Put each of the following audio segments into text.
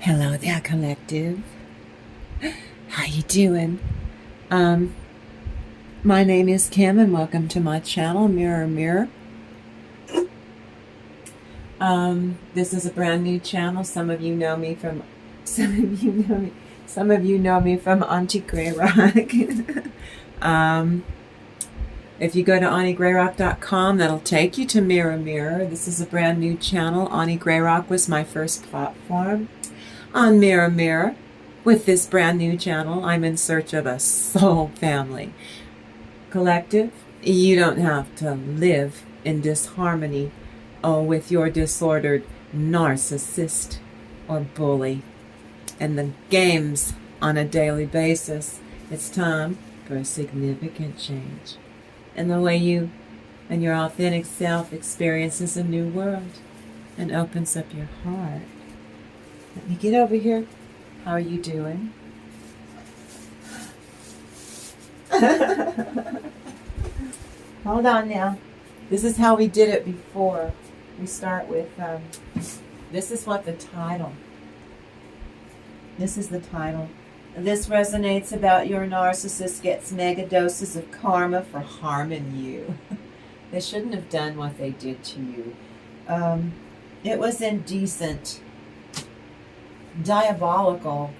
Hello there, collective. How you doing? My name is Kim, and welcome to my channel, Mirror Mirror. This is a brand new channel. Some of you know me from Auntie Grayrock. If you go to AuntieGrayrock.com, that'll take you to Mirror Mirror. This is a brand new channel. Auntie Grayrock was my first platform on Mirror Mirror. With this brand new channel, I'm in search of a soul family. Collective, you don't have to live in disharmony with your disordered narcissist or bully and the games on a daily basis. It's time for a significant change in the way you and your authentic self experiences a new world and opens up your heart. Let me get over here. How are you doing? Hold on now. This is how we did it before. We start with, this is what the title. This is the title. This resonates about your narcissist gets mega doses of karma for harming you. They shouldn't have done what they did to you. It was indecent, diabolical,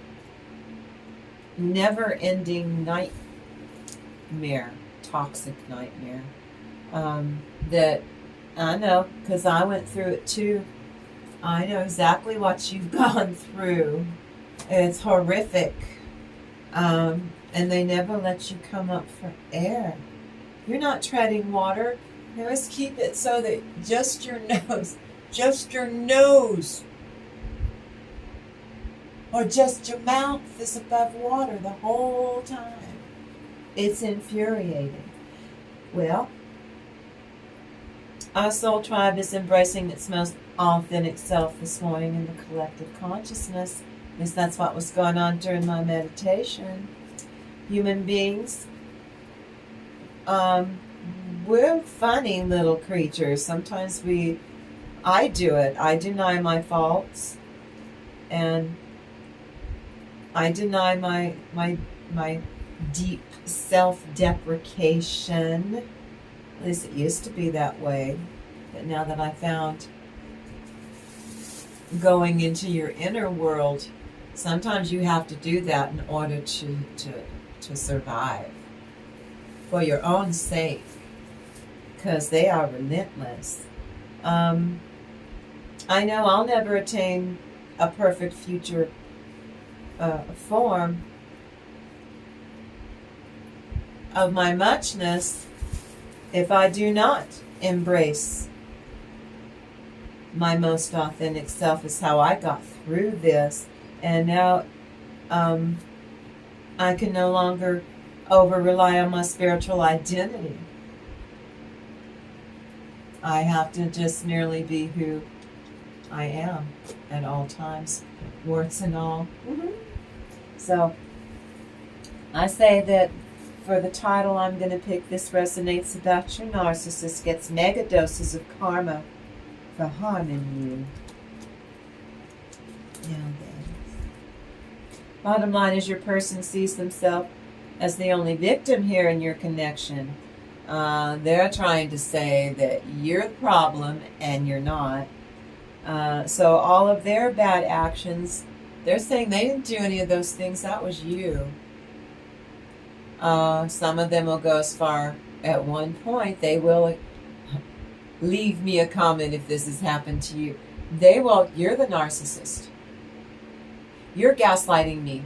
never-ending nightmare, toxic nightmare. That I know, because I went through it too. I know exactly what you've gone through. It's horrific. And they never let you come up for air. You're not treading water. They always keep it so that just your nose, or just your mouth is above water the whole time. It's infuriating. Well, our soul tribe is embracing its most authentic self this morning in the collective consciousness. At least that's what was going on during my meditation. Human beings, we're funny little creatures. Sometimes I do it. I deny my faults, and I deny my deep self-deprecation. At least it used to be that way. But now that I found going into your inner world, sometimes you have to do that in order to survive. For your own sake. Because they are relentless. I know I'll never attain a perfect future form of my muchness if I do not embrace my most authentic self. Is how I got through this. And now I can no longer over-rely on my spiritual identity. I have to just merely be who I am at all times, warts and all. So I say that for the title I'm going to pick, this resonates about your narcissist gets mega doses of karma for harming you. Yeah, bottom line is your person sees themselves as the only victim here in your connection. They're trying to say that you're the problem and you're not. So all of their bad actions, they're saying they didn't do any of those things. That was you. Some of them will go as far at one point. They will leave me a comment if this has happened to you. They will, you're the narcissist. You're gaslighting me.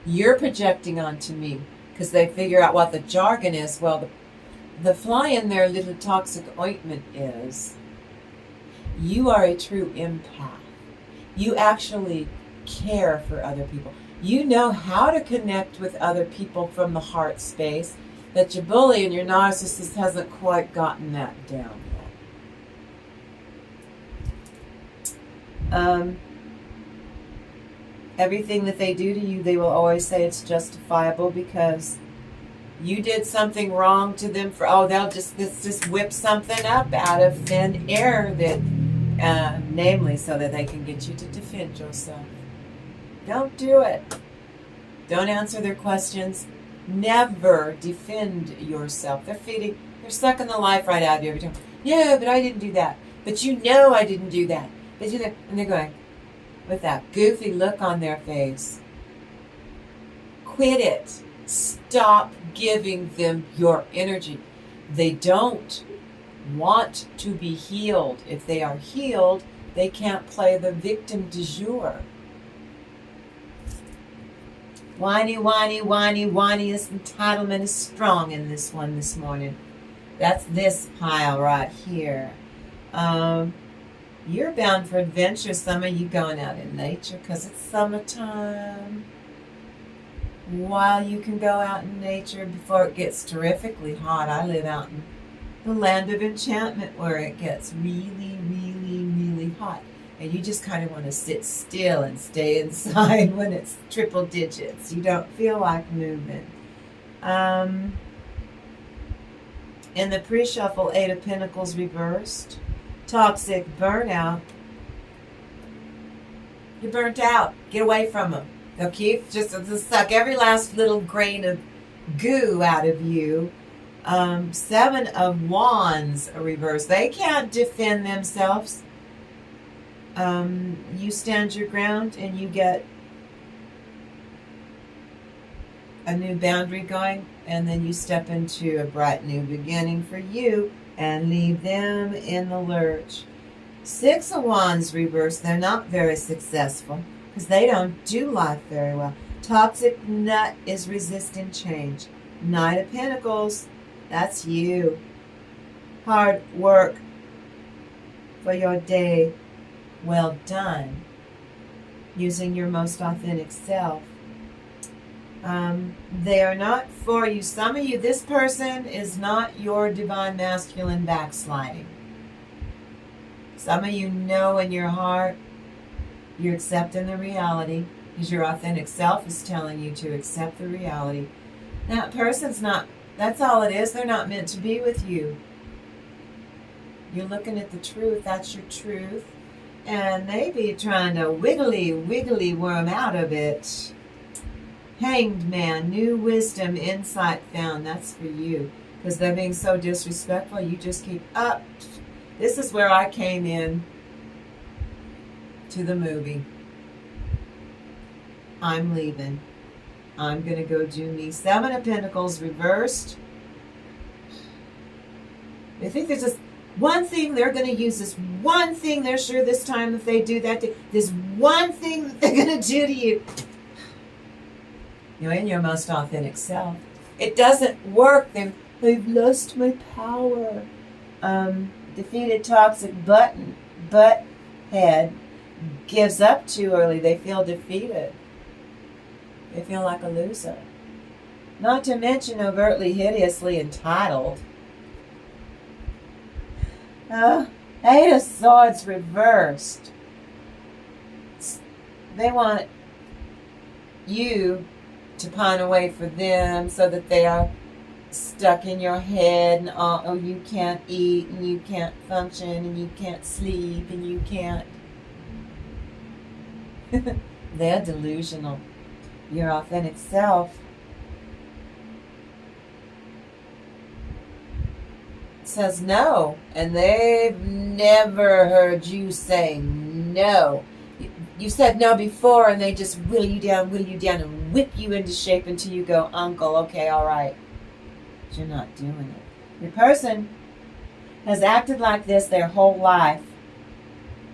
You're projecting onto me. Because they figure out what the jargon is. Well, the fly in their little toxic ointment is you are a true empath. You actually care for other people. You know how to connect with other people from the heart space that your bully and your narcissist hasn't quite gotten that down yet. Everything that they do to you, they will always say it's justifiable because you did something wrong to them. They'll just whip something up out of thin air that namely so that they can get you to defend yourself. Don't do it. Don't answer their questions. Never defend yourself. They're sucking the life right out of you every time. Yeah, but I didn't do that. But you know I didn't do that. But you know, and they're going with that goofy look on their face. Quit it. Stop giving them your energy. They don't want to be healed. If they are healed, they can't play the victim du jour. Whiny, whiny, whiny, whiniest entitlement is strong in this one this morning. That's this pile right here. You're bound for adventure. Some of you going out in nature because it's summertime. While you can go out in nature before it gets terrifically hot. I live out in the land of enchantment where it gets really, really, really hot. And you just kind of want to sit still and stay inside when it's triple digits. You don't feel like moving. In the pre-shuffle, 8 of Pentacles reversed. Toxic burnout. You're burnt out. Get away from them. They'll keep just suck every last little grain of goo out of you. 7 of Wands reversed. They can't defend themselves. You stand your ground and you get a new boundary going, and then you step into a bright new beginning for you and leave them in the lurch. 6 of Wands reversed. They're not very successful because they don't do life very well. Toxic nut is resisting change. Knight of Pentacles, that's you. Hard work for your day. Well done. Using your most authentic self. They are not for you. Some of you, this person is not your divine masculine backsliding. Some of you know in your heart you're accepting the reality because your authentic self is telling you to accept the reality. That person's not, that's all it is. They're not meant to be with you. You're looking at the truth. That's your truth. And they be trying to wiggly worm out of it. Hanged man, new wisdom, insight found. That's for you. Because they're being so disrespectful, you just keep up. This is where I came in to the movie. I'm leaving. I'm going to go do me. 7 of Pentacles reversed. They think there's just one thing they're going to use, this one thing they're sure this time if they do that, this one thing that they're going to do to you. You're in your most authentic self. It doesn't work. They've lost my power. Defeated toxic butt head gives up too early. They feel defeated. They feel like a loser. Not to mention overtly, hideously entitled. 8 of Swords reversed. They want you to pine away for them so that they are stuck in your head and oh, you can't eat and you can't function and you can't sleep and you can't. They're delusional. Your authentic self says no, and they've never heard you say no. You said no before, and they just will you down, and whip you into shape until you go, uncle, okay, all right. But you're not doing it. Your person has acted like this their whole life.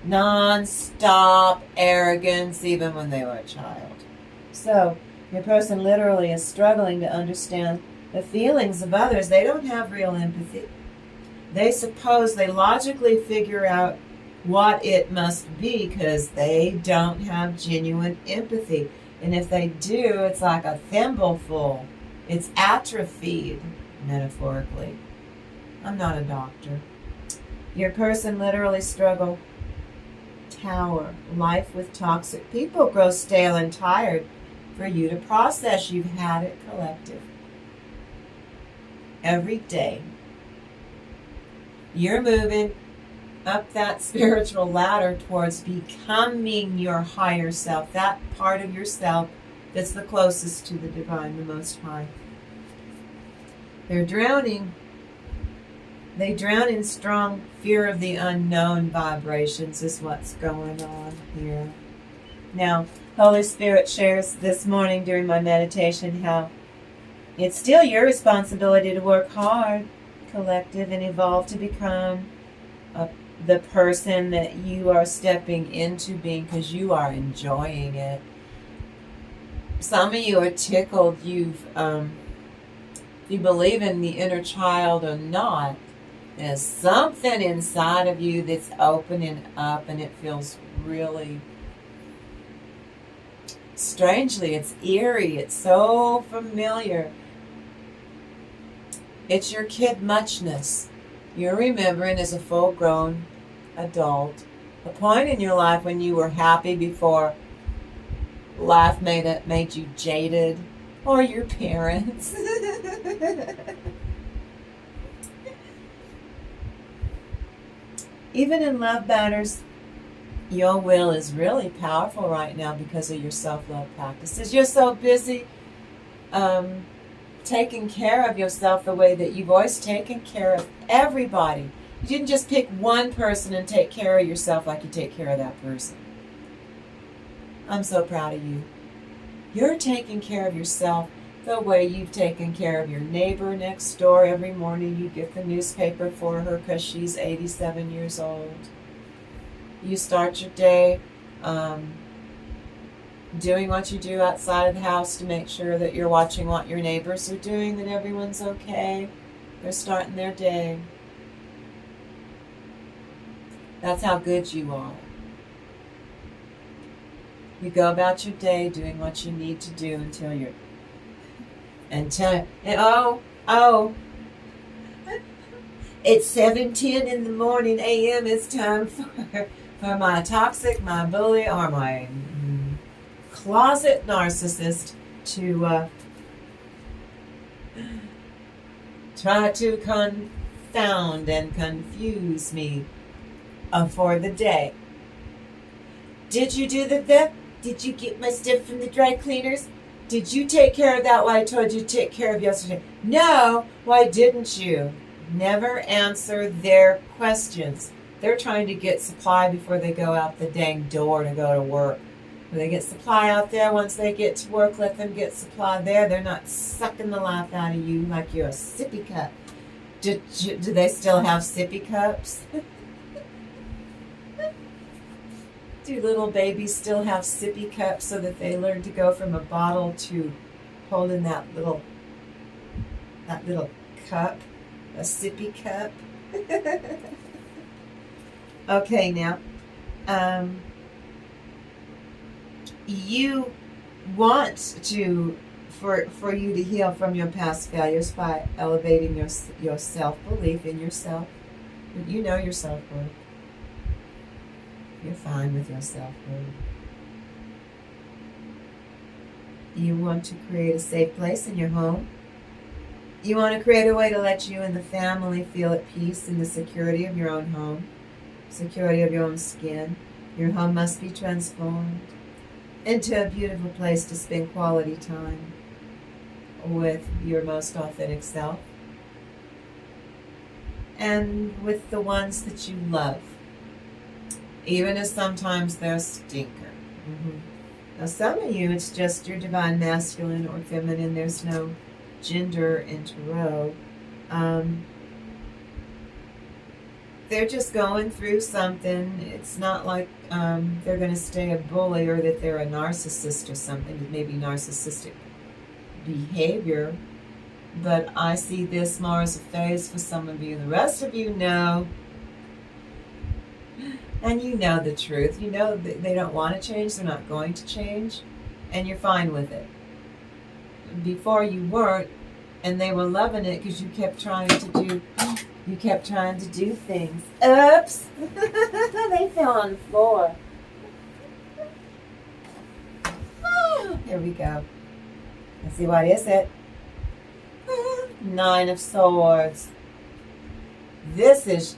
Non-stop arrogance, even when they were a child. So, your person literally is struggling to understand the feelings of others. They don't have real empathy. They suppose they logically figure out what it must be because they don't have genuine empathy. And if they do, it's like a thimbleful. It's atrophied, metaphorically. I'm not a doctor. Your person literally struggle. Tower. Life with toxic people grows stale and tired for you to process. You've had it collective. Every day. You're moving. up that spiritual ladder towards becoming your higher self, that part of yourself that's the closest to the divine, the Most High. They're drowning. They drown in strong fear of the unknown vibrations is what's going on here. Now, Holy Spirit shares this morning during my meditation how it's still your responsibility to work hard, collective, and evolve to become the person that you are stepping into being, because you are enjoying it. Some of you are tickled. You believe in the inner child or not. There's something inside of you that's opening up, and it feels really strangely, it's eerie, it's so familiar. It's your kid muchness. You're remembering as a full-grown adult a point in your life when you were happy before life made you jaded, or your parents. Even in love matters, your will is really powerful right now because of your self-love practices. You're so busy taking care of yourself the way that you've always taken care of everybody. You didn't just pick one person and take care of yourself like you take care of that person. I'm so proud of you. You're taking care of yourself the way you've taken care of your neighbor next door. Every morning you get the newspaper for her because she's 87 years old. You start your day doing what you do outside of the house to make sure that you're watching what your neighbors are doing, that everyone's okay. They're starting their day. That's how good you are. You go about your day doing what you need to do until it's 7:10 in the morning a.m. It's time for my toxic, my bully, or my closet narcissist to try to confound and confuse me for the day. Did you do the? Did you get my stuff from the dry cleaners? Did you take care of that what I told you to take care of yesterday? No, why didn't you? Never answer their questions. They're trying to get supply before they go out the dang door to go to work. When they get supply out there, once they get to work, let them get supply there. They're not sucking the life out of you like you're a sippy cup. Do they still have sippy cups? Do little babies still have sippy cups so that they learn to go from a bottle to holding that little cup, a sippy cup? Okay, now, you want for you to heal from your past failures by elevating your self-belief in yourself. You know your self-worth. You're fine with your self-worth. You want to create a safe place in your home. You want to create a way to let you and the family feel at peace in the security of your own home, security of your own skin. Your home must be transformed into a beautiful place to spend quality time with your most authentic self and with the ones that you love, even if sometimes they're a stinker. Now, some of you, it's just your divine masculine or feminine. There's no gender in tarot. They're just going through something. It's not like they're going to stay a bully or that they're a narcissist or something, maybe narcissistic behavior. But I see this more as a phase for some of you. The rest of you know, and you know the truth. You know that they don't want to change. They're not going to change. And you're fine with it. Before you weren't, and they were loving it because you kept trying to do things. Oops! They fell on the floor. Here we go. Let's see, what is it? 9 of Swords. This is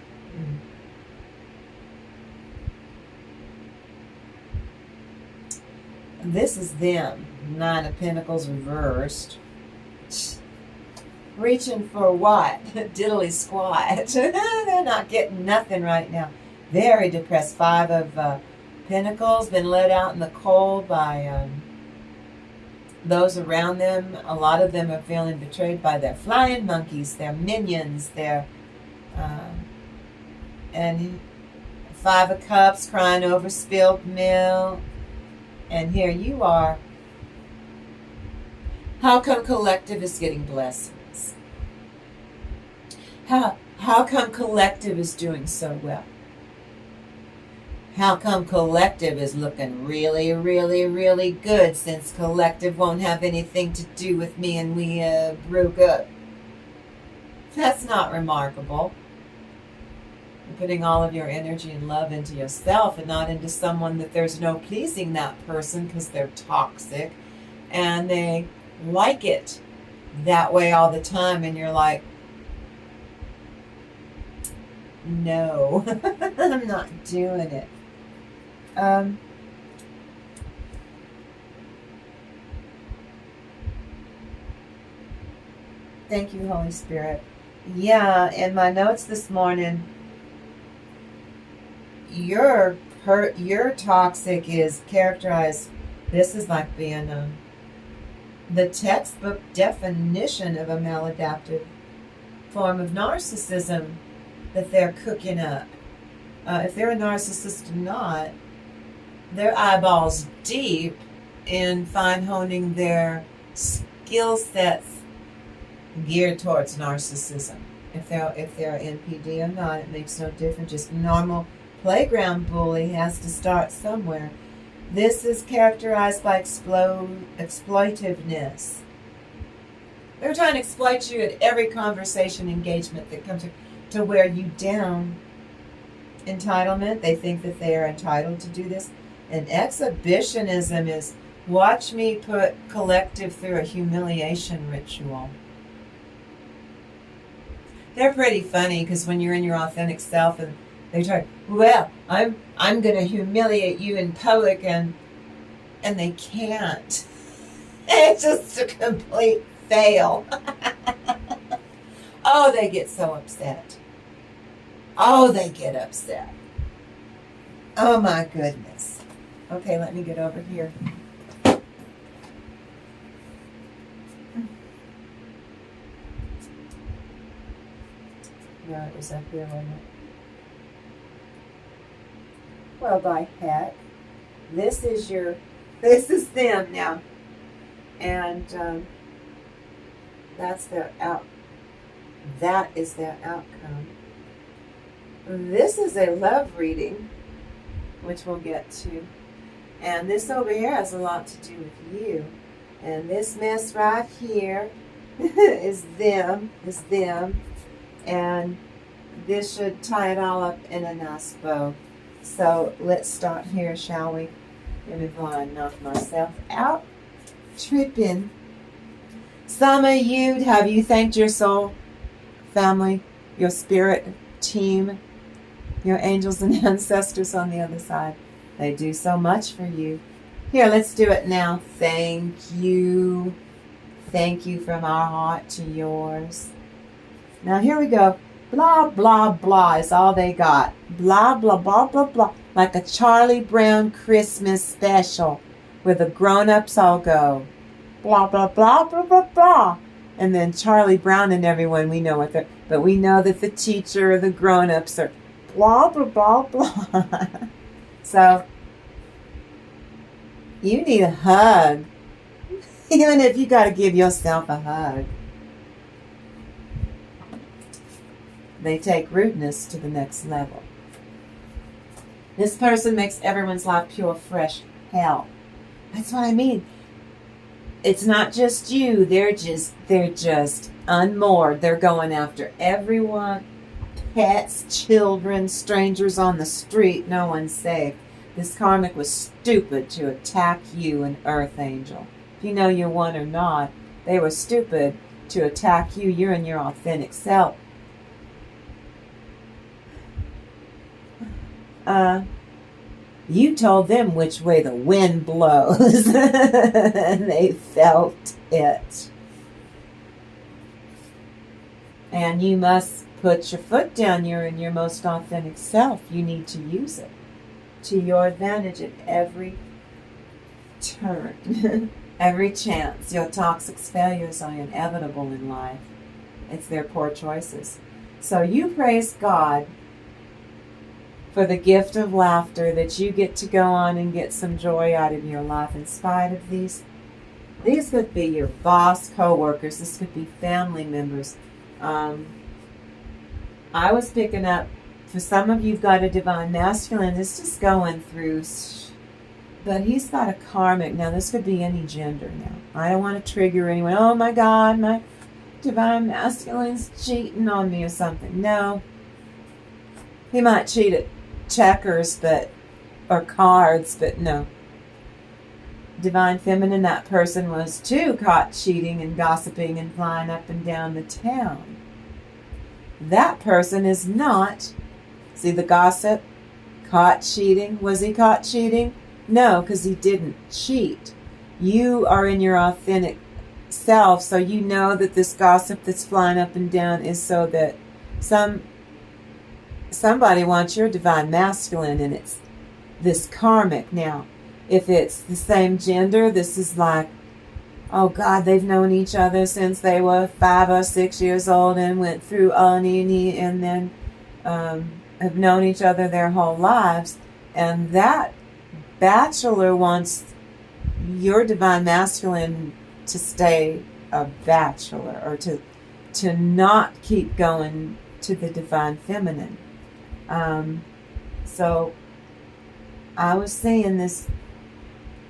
This is them. Nine of Pentacles reversed. Reaching for what? Diddly squat. They're not getting nothing right now. Very depressed. Five of Pentacles, been let out in the cold by those around them. A lot of them are feeling betrayed by their flying monkeys, their minions, and Five of Cups, crying over spilled milk. And here you are. How come collective is getting blessings? How come collective is doing so well? How come collective is looking really, really, really good, since collective won't have anything to do with me and we broke up? That's not remarkable. You're putting all of your energy and love into yourself and not into someone that there's no pleasing that person because they're toxic and they like it that way all the time, and you're like, no, I'm not doing it. Thank you, Holy Spirit. Yeah, in my notes this morning, your toxic is characterized, this is like being the textbook definition of a maladaptive form of narcissism that they're cooking up. If they're a narcissist or not, their eyeballs deep in fine-honing their skill sets geared towards narcissism. If they're NPD or not, it makes no difference. Just normal playground bully has to start somewhere. This is characterized by exploitiveness. They're trying to exploit you at every conversation engagement that comes to wear you down. Entitlement, they think that they are entitled to do this. And exhibitionism is, watch me put collective through a humiliation ritual. They're pretty funny because when you're in your authentic self and they try, well, I'm going to humiliate you in public, and they can't. It's just a complete fail. Oh, they get so upset. Oh, they get upset. Oh, my goodness. Okay, let me get over here. No, it was up here, wasn't it? Well, by heck, this is them now, and that is their outcome. This is a love reading, which we'll get to, and this over here has a lot to do with you, and this mess right here is them, and this should tie it all up in a nice bow. So let's start here, shall we? Let me go and knock myself out. Tripping. Some of you, have you thanked your soul, family, your spirit team, your angels and ancestors on the other side? They do so much for you. Here, let's do it now. Thank you. Thank you from our heart to yours. Now here we go. Blah, blah, blah is all they got. Blah, blah, blah, blah, blah. Like a Charlie Brown Christmas special where the grown-ups all go. Blah, blah, blah, blah, blah, blah. And then Charlie Brown and everyone, we know what they're... But we know that the teacher or the grown-ups are blah, blah, blah, blah. So, you need a hug. Even if you got to give yourself a hug. They take rudeness to the next level. This person makes everyone's life pure, fresh hell. That's what I mean. It's not just you. They're just unmoored. They're going after everyone. Pets, children, strangers on the street. No one's safe. This karmic was stupid to attack you, an earth angel. If you know you're one or not, they were stupid to attack you. You're in your authentic self. You told them which way the wind blows, and they felt it. And you must put your foot down. You're in your most authentic self. You need to use it to your advantage at every turn, every chance. Your toxic failures are inevitable in life. It's their poor choices. So you praise God for the gift of laughter, that you get to go on and get some joy out of your life in spite of these. These could be your boss, co-workers. This could be family members. I was picking up, for some of you have got a divine masculine. This is going through, but he's got a karmic. Now this could be any gender now. I don't want to trigger anyone. Oh my God, my divine masculine's cheating on me or something. No. He might cheat at checkers, or cards, but no. Divine feminine, that person was too caught cheating and gossiping and flying up and down the town. That person is not. See the gossip? Caught cheating. Was he caught cheating? No, because he didn't cheat. You are in your authentic self, so you know that this gossip that's flying up and down is so that somebody wants your divine masculine, and it's this karmic. Now, if it's the same gender, this is like, oh God, they've known each other since they were 5 or 6 years old and went through Ani, and then have known each other their whole lives. And that bachelor wants your divine masculine to stay a bachelor, or to not keep going to the divine feminine. So I was saying this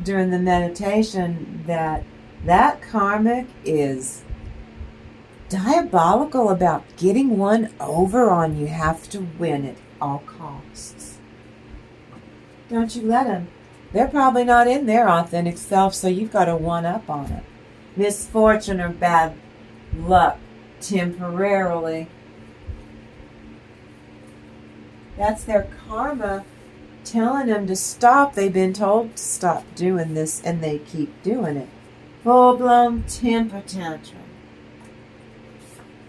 during the meditation, that karmic is diabolical about getting one over on you. Have to win at all costs. Don't you let them. They're probably not in their authentic self, so you've got to one up on it. Misfortune or bad luck temporarily. That's their karma telling them to stop. They've been told to stop doing this, and they keep doing it. Full-blown temper tantrum.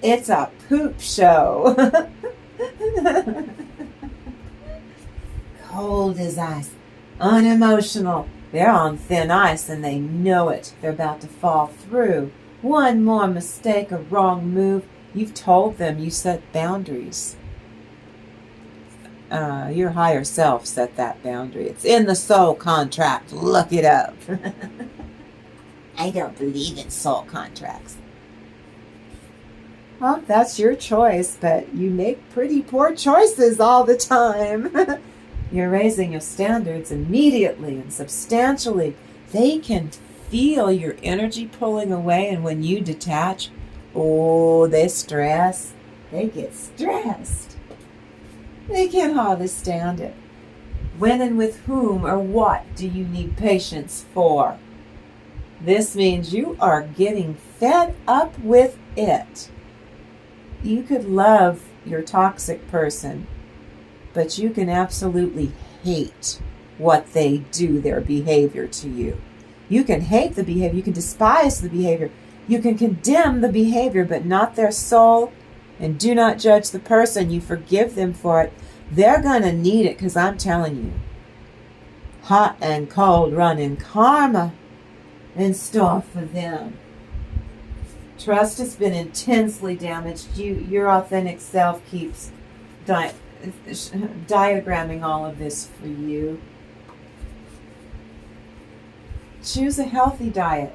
It's a poop show. Cold as ice. Unemotional. They're on thin ice, and they know it. They're about to fall through. One more mistake, a wrong move. You've told them. You set boundaries. Your higher self set that boundary. It's in the soul contract. Look it up. I don't believe in soul contracts. Well, that's your choice, but you make pretty poor choices all the time. You're raising your standards immediately and substantially. They can feel your energy pulling away, and when you detach, they stress. They get stressed. They can't hardly stand it. When and with whom or what do you need patience for? This means you are getting fed up with it. You could love your toxic person, but you can absolutely hate what they do, their behavior to you. You can hate the behavior. You can despise the behavior. You can condemn the behavior, but not their soul. And do not judge the person. You forgive them for it. They're going to need it, because I'm telling you, hot and cold running karma in store for them. Trust has been intensely damaged. Your authentic self keeps diagramming all of this for you. Choose a healthy diet.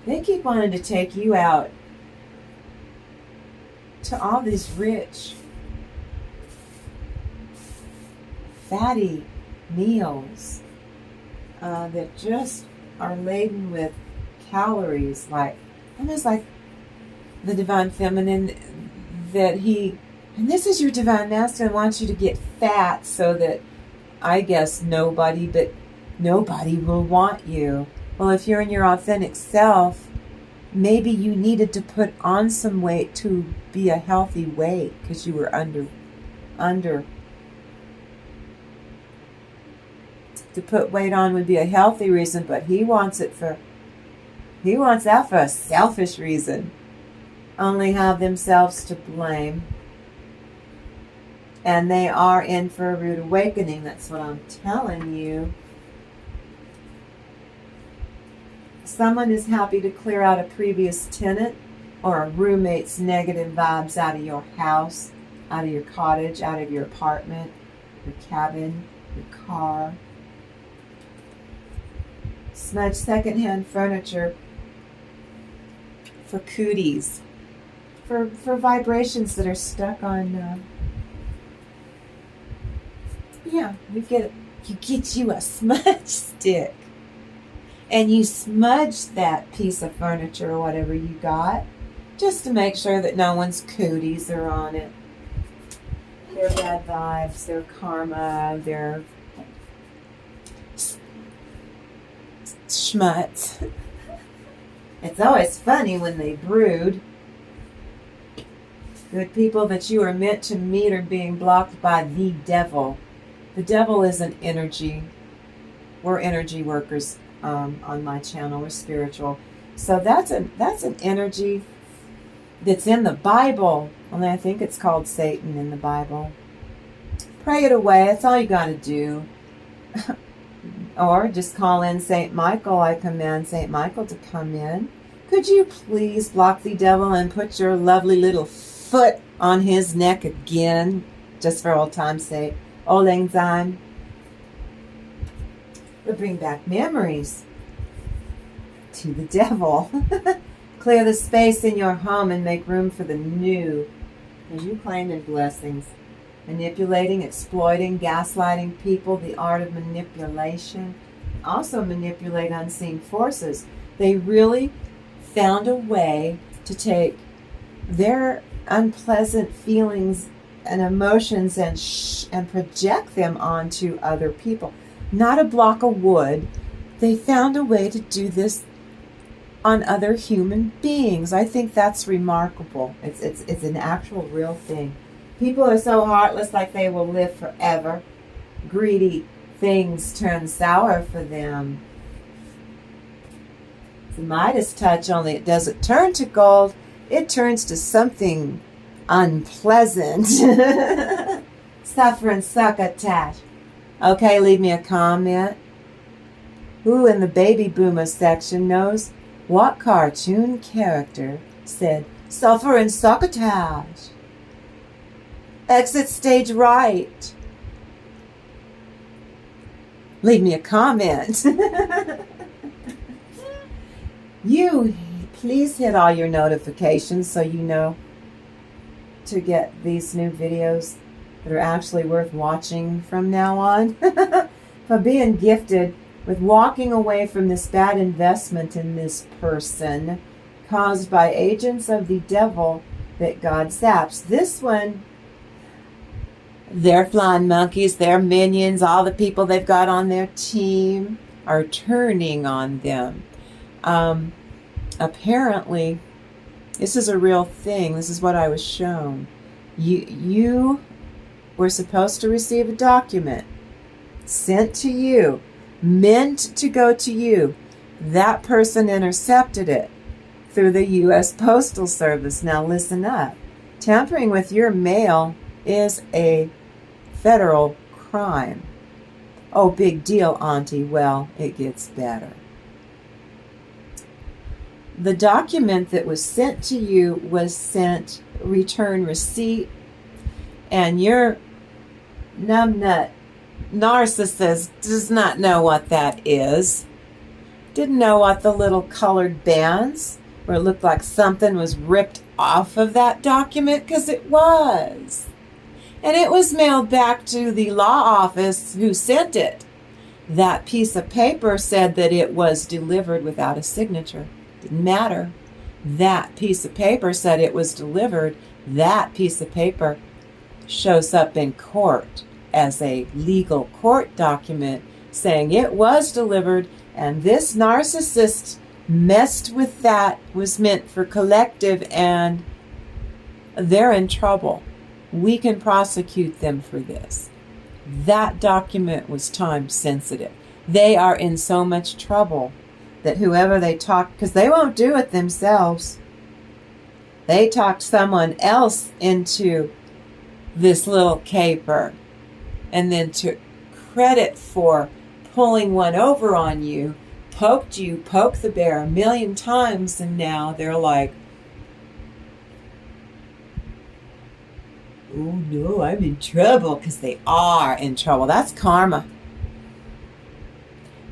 They keep wanting to take you out to all these rich, fatty meals that just are laden with calories, almost like the divine feminine, and this is your divine masculine, wants you to get fat so that, I guess, nobody will want you. Well, if you're in your authentic self, maybe you needed to put on some weight to be a healthy weight because you were under to put weight on would be a healthy reason, but he wants that for a selfish reason. Only have themselves to blame. And they are in for a rude awakening. That's what I'm telling you. Someone is happy to clear out a previous tenant or a roommate's negative vibes out of your house, out of your cottage, out of your apartment, your cabin, your car. Smudge secondhand furniture for cooties, for vibrations that are stuck on. You get you a smudge stick, and you smudge that piece of furniture or whatever you got, just to make sure that no one's cooties are on it. Their bad vibes, their karma, their schmutz. It's always funny when they brood. Good people that you are meant to meet are being blocked by the devil. The devil is an energy. We're energy workers on my channel. We're spiritual. So that's an energy that's in the Bible. Only I think it's called Satan in the Bible. Pray it away. That's all you got to do. Or just call in St. Michael. I command St. Michael to come in. Could you please block the devil and put your lovely little foot on his neck again, just for old time's sake? Old lang syne. It'll bring back memories to the devil. Clear the space in your home and make room for the new. As you claim in blessings. Manipulating, exploiting, gaslighting people, the art of manipulation. Also manipulate unseen forces. They really found a way to take their unpleasant feelings and emotions and project them onto other people. Not a block of wood. They found a way to do this on other human beings. I think that's remarkable. It's an actual real thing. People are so heartless, like they will live forever. Greedy things turn sour for them. It's a Midas touch, only it doesn't turn to gold. It turns to something unpleasant. Suffer and succotash. Okay, leave me a comment. Who in the baby boomer section knows what cartoon character said suffer and succotash? Exit stage right. Leave me a comment. You please hit all your notifications so you know to get these new videos that are actually worth watching from now on. For being gifted with walking away from this bad investment in this person caused by agents of the devil that God zaps. This one, their flying monkeys, their minions, all the people they've got on their team are turning on them. Apparently, this is a real thing. This is what I was shown. You were supposed to receive a document sent to you, meant to go to you. That person intercepted it through the U.S. Postal Service. Now listen up. Tampering with your mail is a federal crime. Oh, big deal, Auntie. Well, it gets better. The document that was sent to you was sent return receipt, and your numbnut narcissist does not know what that is. Didn't know what the little colored bands where it looked like something was ripped off of that document, because it was. And it was mailed back to the law office who sent it. That piece of paper said that it was delivered without a signature. Didn't matter. That piece of paper said it was delivered. That piece of paper shows up in court as a legal court document saying it was delivered, and this narcissist messed with that, was meant for collective, and they're in trouble. We can prosecute them for this. That document was time sensitive. They are in so much trouble that whoever they talk, because they won't do it themselves, they talked someone else into this little caper, and then took credit for pulling one over on you, poked the bear 1,000,000 times, and now they're like, oh no, I'm in trouble, because they are in trouble. That's karma.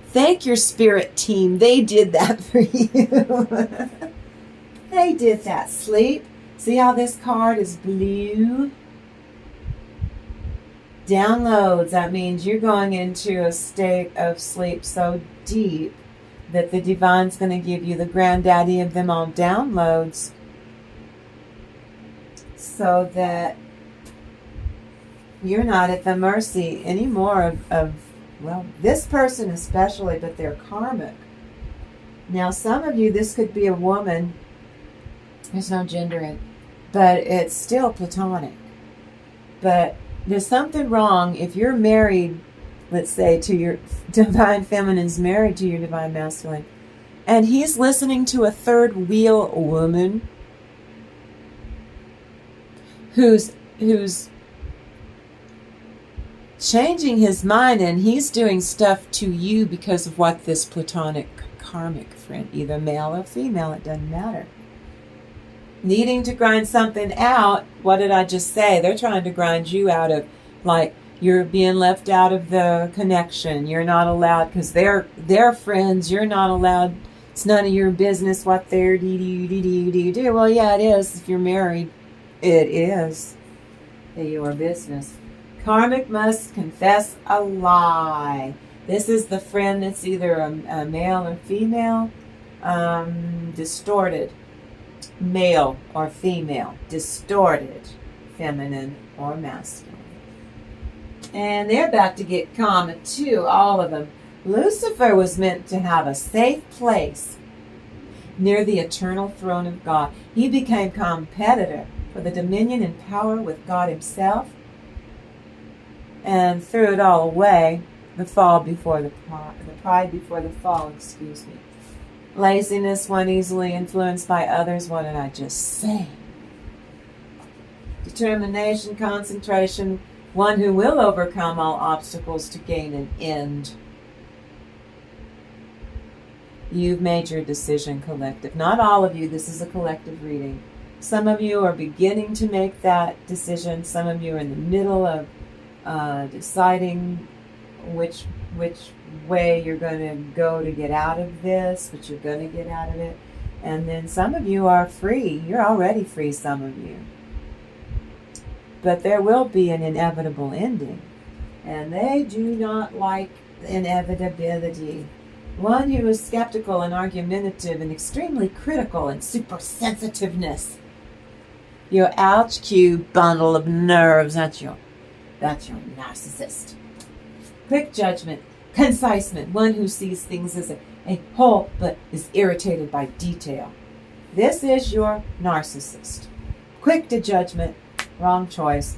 Thank your spirit team. They did that for you. They did that. Sleep. See how this card is blue? Downloads. That means you're going into a state of sleep so deep that the divine's going to give you the granddaddy of them all downloads, so that you're not at the mercy anymore of well, this person especially, but they're karmic. Now, some of you, this could be a woman. There's no gender in it, but it's still platonic. But there's something wrong if you're married, let's say, to your divine feminine's married to your divine masculine, and he's listening to a third wheel woman who's changing his mind, and he's doing stuff to you because of what this platonic karmic friend, either male or female, it doesn't matter, needing to grind something out. What did I just say? They're trying to grind you out of, like, you're being left out of the connection. You're not allowed, because they're friends. You're not allowed. It's none of your business what they're do. Well, yeah, it is. If you're married, it is your business. Karmic must confess a lie. This is the friend that's either a male or female, distorted male or female, distorted feminine or masculine. And they're about to get karma too, all of them. Lucifer was meant to have a safe place near the eternal throne of God. He became competitor for the dominion and power with God himself, and threw it all away. The pride before the fall, excuse me. Laziness, one easily influenced by others. What did I just say? Determination, concentration, one who will overcome all obstacles to gain an end. You've made your decision, collective. Not all of you. This is a collective reading. Some of you are beginning to make that decision. Some of you are in the middle of deciding which way you're going to go to get out of this, but you're going to get out of it. And then some of you are free. You're already free, some of you. But there will be an inevitable ending. And they do not like inevitability. One who is skeptical and argumentative and extremely critical and super sensitiveness. Your ouch cube bundle of nerves, that's your narcissist. Quick judgment, conciseness, one who sees things as a whole but is irritated by detail. This is your narcissist. Quick to judgment, wrong choice.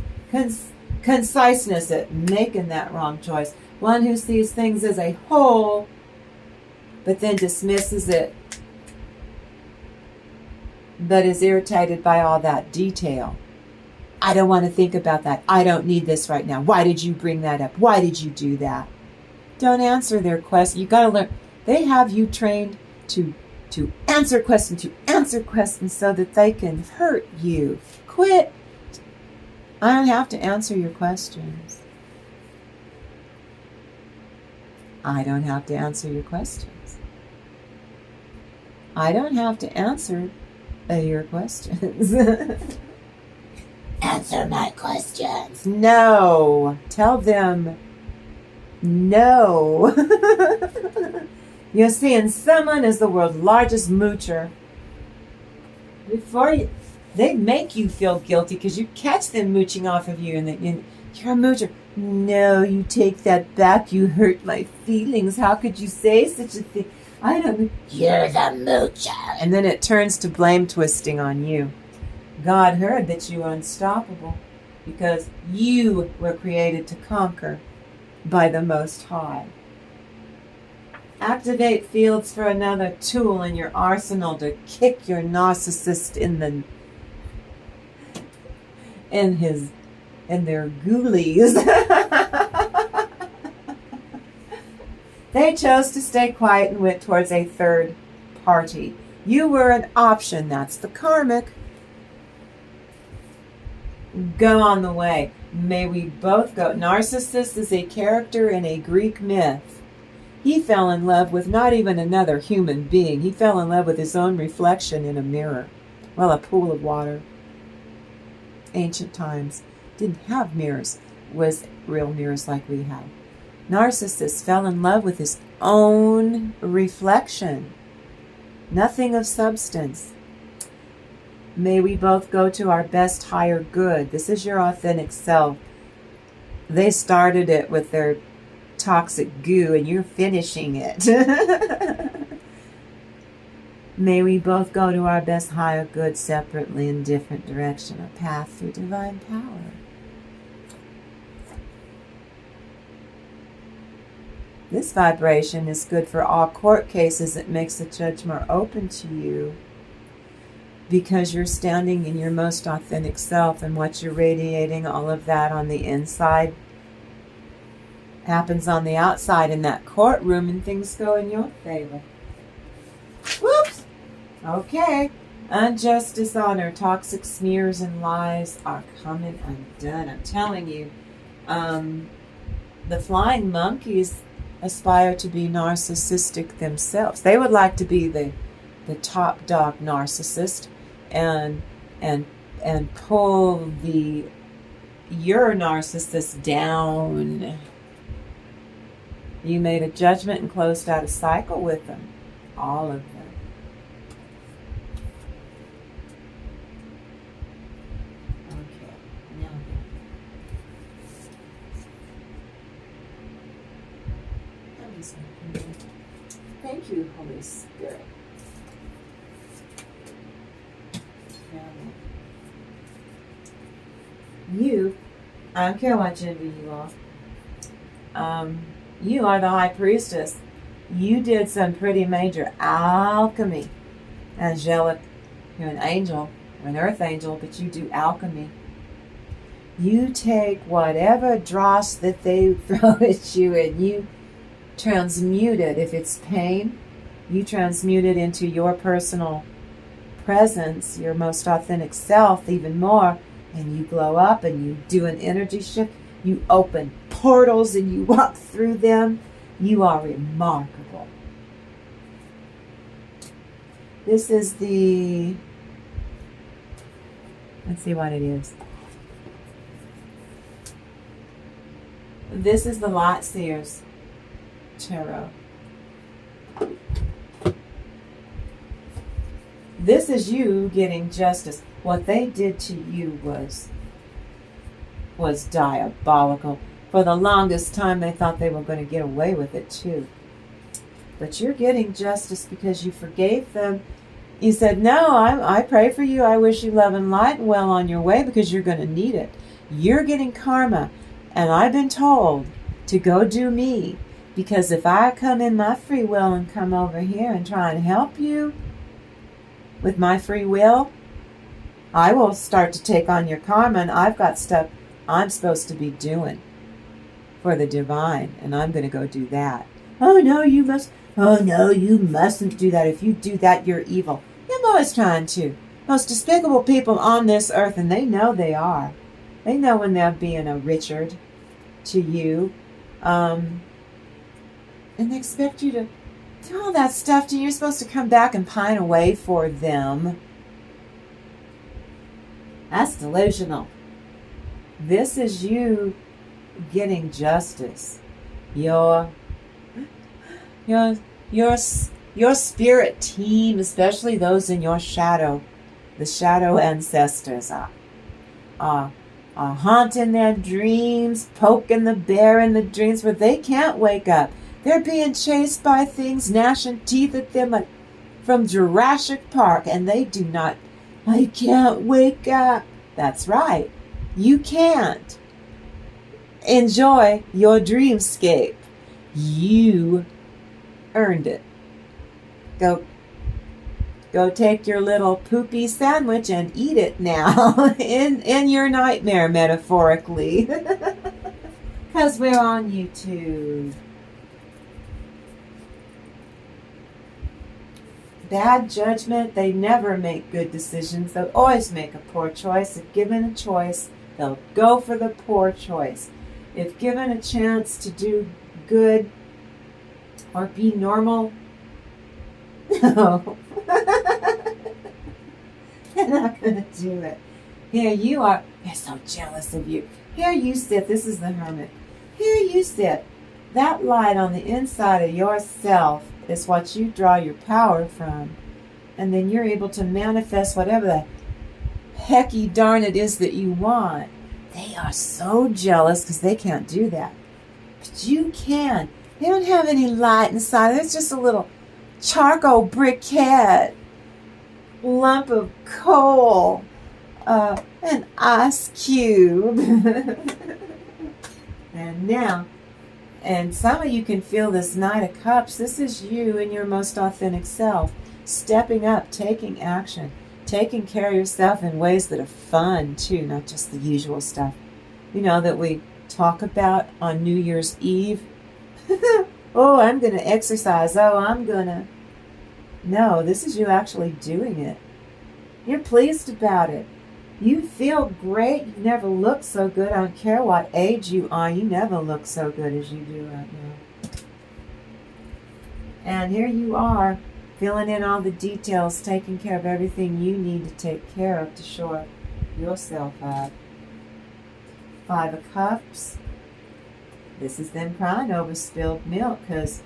Conciseness at making that wrong choice. One who sees things as a whole but then dismisses it, but is irritated by all that detail. I don't want to think about that. I don't need this right now. Why did you bring that up? Why did you do that? Don't answer their question. You got to learn. They have you trained to answer questions, so that they can hurt you. Quit. I don't have to answer your questions. I don't have to answer your questions. I don't have to answer your questions. Answer my questions. No. Tell them no. You're seeing someone as the world's largest moocher. They make you feel guilty because you catch them mooching off of you, and you're a moocher. No, you take that back. You hurt my feelings. How could you say such a thing? I don't. You're the moocher. And then it turns to blame twisting on you. God heard that you are unstoppable because you were created to conquer by the Most High. Activate fields for another tool in your arsenal to kick your narcissist in their ghoulies. They chose to stay quiet and went towards a third party. You were an option. That's the karmic. Go on the way. May we both go. Narcissist is a character in a Greek myth. He fell in love with not even another human being. He fell in love with his own reflection in a mirror. Well, a pool of water. Ancient times didn't have mirrors, was real mirrors like we have. Narcissist fell in love with his own reflection. Nothing of substance. May we both go to our best higher good. This is your authentic self. They started it with their toxic goo and you're finishing it. May we both go to our best higher good separately in different direction. A path through divine power. This vibration is good for all court cases. It makes the judge more open to you because you're standing in your most authentic self, and what you're radiating, all of that on the inside happens on the outside in that courtroom, and things go in your favor. Whoops! Okay. Unjust dishonor, toxic smears and lies are coming undone. I'm telling you, the flying monkeys aspire to be narcissistic themselves. They would like to be the top dog narcissist and pull your narcissist down. You made a judgment and closed out a cycle with them. All of them. Okay, now I'm just going to thank you, Holy Spirit. You, I don't care what gender you are, you are the high priestess. You did some pretty major alchemy. Angelic, you're an angel, an earth angel, but you do alchemy. You take whatever dross that they throw at you and you transmute it. If it's pain, you transmute it into your personal presence, your most authentic self, even more. And you glow up and you do an energy shift. You open portals and you walk through them. You are remarkable. This is the, let's see what it is. This is the Light Seers Tarot. This is you getting justice. What they did to you was diabolical. For the longest time, they thought they were going to get away with it too. But you're getting justice because you forgave them. You said, no, I pray for you. I wish you love and light and well on your way because you're going to need it. You're getting karma. And I've been told to go do me. Because if I come in my free will and come over here and try and help you with my free will, I will start to take on your karma, and I've got stuff I'm supposed to be doing for the divine, and I'm going to go do that. Oh no, you mustn't do that. If you do that, you're evil. I'm always trying to. Most despicable people on this earth, and they know they are. They know when they're being a Richard to you. And they expect you to do all that stuff to you. You're supposed to come back and pine away for them. That's delusional. This is you getting justice. Your spirit team, especially those in your shadow, the shadow ancestors are haunting their dreams, poking the bear in the dreams where they can't wake up. They're being chased by things, gnashing teeth at them like from Jurassic Park, and they do not. I can't wake up. That's right. You can't enjoy your dreamscape. You earned it. Go take your little poopy sandwich and eat it now in your nightmare, metaphorically. Because we're on YouTube. Bad judgment, they never make good decisions. They'll always make a poor choice. If given a choice, they'll go for the poor choice. If given a chance to do good or be normal, no. They're not going to do it. Here you are. They're so jealous of you. Here you sit. This is the Hermit. Here you sit. That light on the inside of yourself is what you draw your power from. And then you're able to manifest whatever the hecky darn it is that you want. They are so jealous because they can't do that. But you can. They don't have any light inside. It's just a little charcoal briquette, lump of coal, an ice cube. And some of you can feel this Knight of Cups. This is you in your most authentic self, stepping up, taking action, taking care of yourself in ways that are fun too, not just the usual stuff, that we talk about on New Year's Eve. Oh, I'm going to exercise. Oh, I'm going to... No, this is you actually doing it. You're pleased about it. You feel great. You never look so good. I don't care what age you are. You never look so good as you do right now. And here you are, filling in all the details, taking care of everything you need to take care of to shore yourself up. 5 of Cups. This is them crying over spilled milk because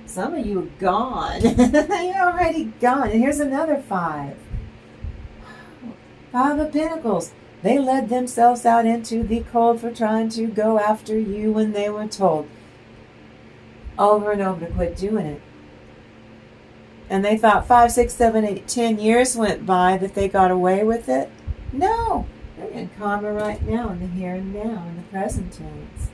some of you are gone. You're already gone. And here's another 5. 5 of Pentacles. They led themselves out into the cold for trying to go after you when they were told over and over to quit doing it. And they thought 5, 6, 7, 8, 10 years went by that they got away with it. No. They're in karma right now, in the here and now, in the present tense.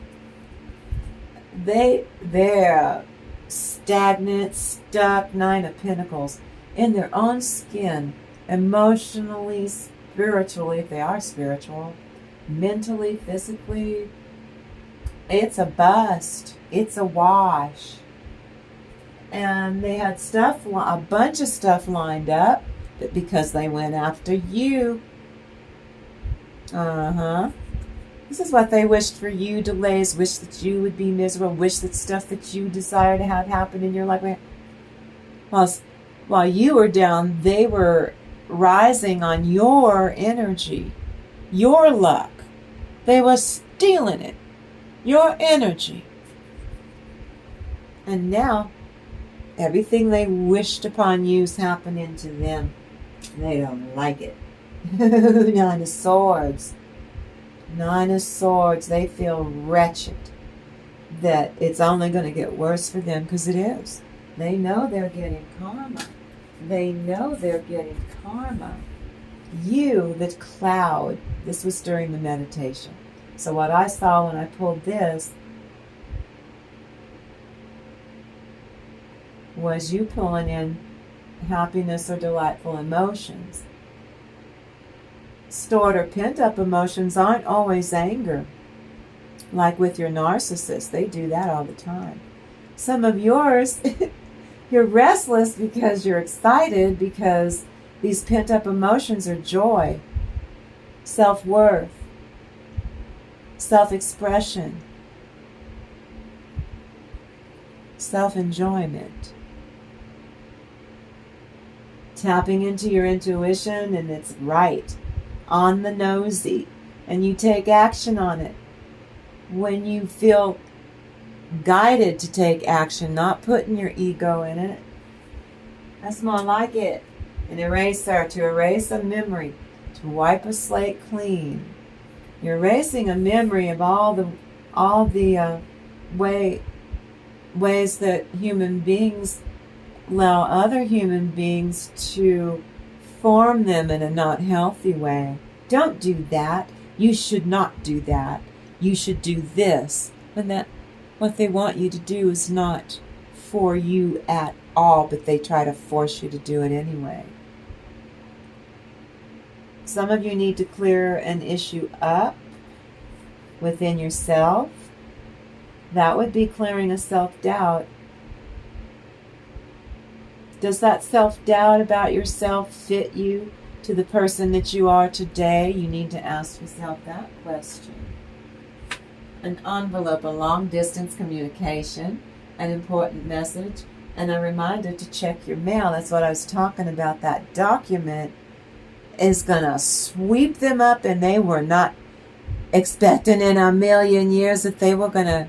They're stagnant, stuck, 9 of Pentacles, in their own skin, emotionally, spiritually, if they are spiritual, mentally, physically. It's a bust. It's a wash. And they had a bunch of stuff lined up, but because they went after you, this is what they wished for you, delays, wish that you would be miserable, wish that stuff that you desire to have happen in your life. While you were down, they were rising on your energy, your luck. They were stealing it, your energy. And now, everything they wished upon you is happening to them. They don't like it. 9 of Swords. 9 of Swords. They feel wretched that it's only going to get worse for them, because it is. They know they're getting karma. They know they're getting karma. You, the cloud. This was during the meditation. So what I saw when I pulled this was you pulling in happiness or delightful emotions. Stored or pent up emotions aren't always anger. Like with your narcissist, they do that all the time. Some of yours, you're restless because you're excited, because these pent up emotions are joy, self-worth, self-expression, self-enjoyment. Tapping into your intuition, and it's right, on the nosy, and you take action on it when you feel guided to take action, not putting your ego in it. That's more like it. An eraser, to erase a memory, to wipe a slate clean. You're erasing a memory of all the ways that human beings allow other human beings to form them in a not healthy way. Don't do that. You should not do that. You should do this. When what they want you to do is not for you at all, but they try to force you to do it anyway. Some of you need to clear an issue up within yourself. That would be clearing a self-doubt. Does that self-doubt about yourself fit you to the person that you are today? You need to ask yourself that question. An envelope, a long-distance communication, an important message, and a reminder to check your mail. That's what I was talking about. That document is going to sweep them up, and they were not expecting in a million years that they were going to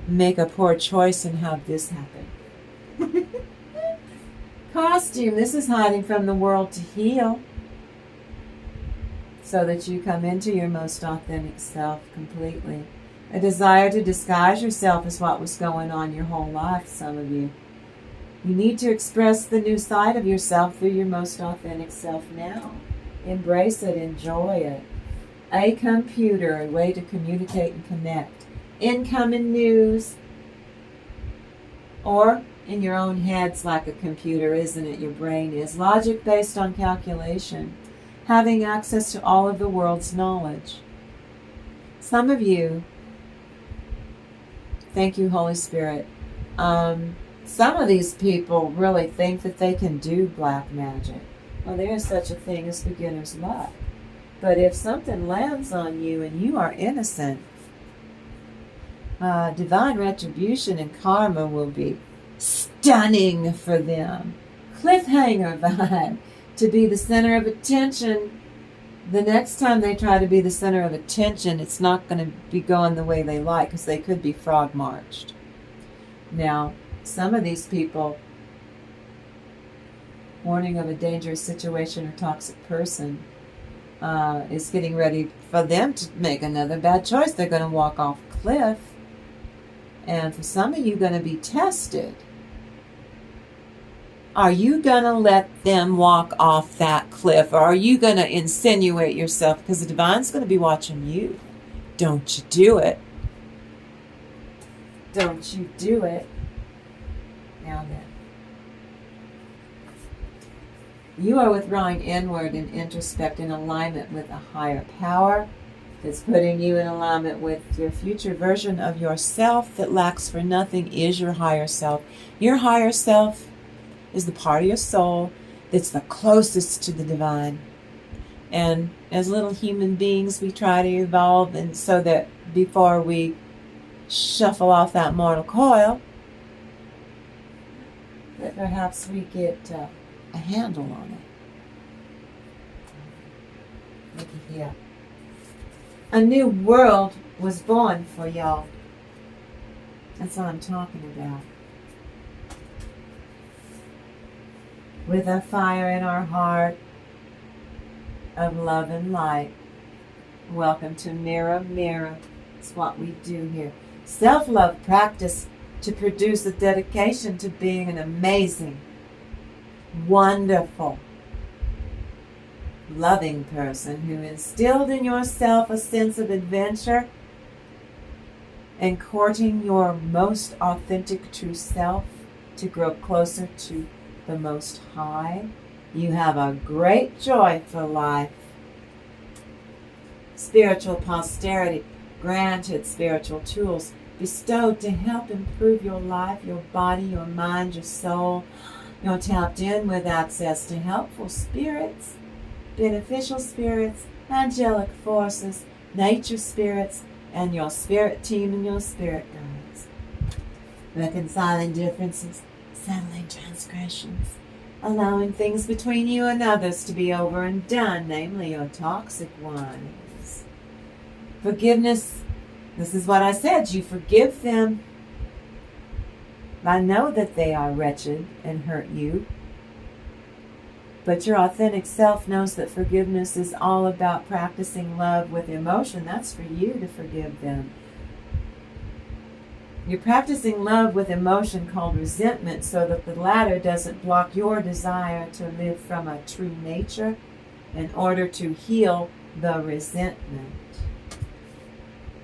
make a poor choice and have this happen. Costume. This is hiding from the world to heal, so that you come into your most authentic self completely. A desire to disguise yourself is what was going on your whole life, some of you. You need to express the new side of yourself through your most authentic self now. Embrace it, enjoy it. A computer, a way to communicate and connect. Incoming news, or in your own heads like a computer, isn't it? Your brain is. Logic based on calculation. Having access to all of the world's knowledge. Some of you, thank you, Holy Spirit. Some of these people really think that they can do black magic. Well, there is such a thing as beginner's luck. But if something lands on you and you are innocent, divine retribution and karma will be stunning for them. Cliffhanger vibe. To be the center of attention. The next time they try to be the center of attention, it's not going to be going the way they like, because they could be frog marched. Now, some of these people, warning of a dangerous situation or toxic person, is getting ready for them to make another bad choice. They're going to walk off a cliff. And for some of you, going to be tested. Are you going to let them walk off that cliff? Or are you going to insinuate yourself? Because the divine's going to be watching you. Don't you do it. Don't you do it. Now then. You are withdrawing inward and introspect in alignment with a higher power that's putting you in alignment with your future version of yourself that lacks for nothing is your higher self. Your higher self is the part of your soul that's the closest to the divine. And as little human beings, we try to evolve, and so that before we shuffle off that mortal coil, that perhaps we get a handle on it. Looky here. A new world was born for y'all. That's what I'm talking about. With a fire in our heart of love and light. Welcome to Mirror, Mirror. It's what we do here. Self-love practice to produce a dedication to being an amazing, wonderful, loving person who instilled in yourself a sense of adventure and courting your most authentic true self to grow closer to the Most High. You have a great joy for life. Spiritual posterity, granted spiritual tools bestowed to help improve your life, your body, your mind, your soul. You're tapped in with access to helpful spirits, beneficial spirits, angelic forces, nature spirits, and your spirit team and your spirit guides. Reconciling differences, settling transgressions, allowing things between you and others to be over and done, namely your toxic ones. Forgiveness, this is what I said, you forgive them. I know that they are wretched and hurt you, but your authentic self knows that forgiveness is all about practicing love with emotion. That's for you to forgive them. You're practicing love with emotion called resentment so that the latter doesn't block your desire to live from a true nature in order to heal the resentment.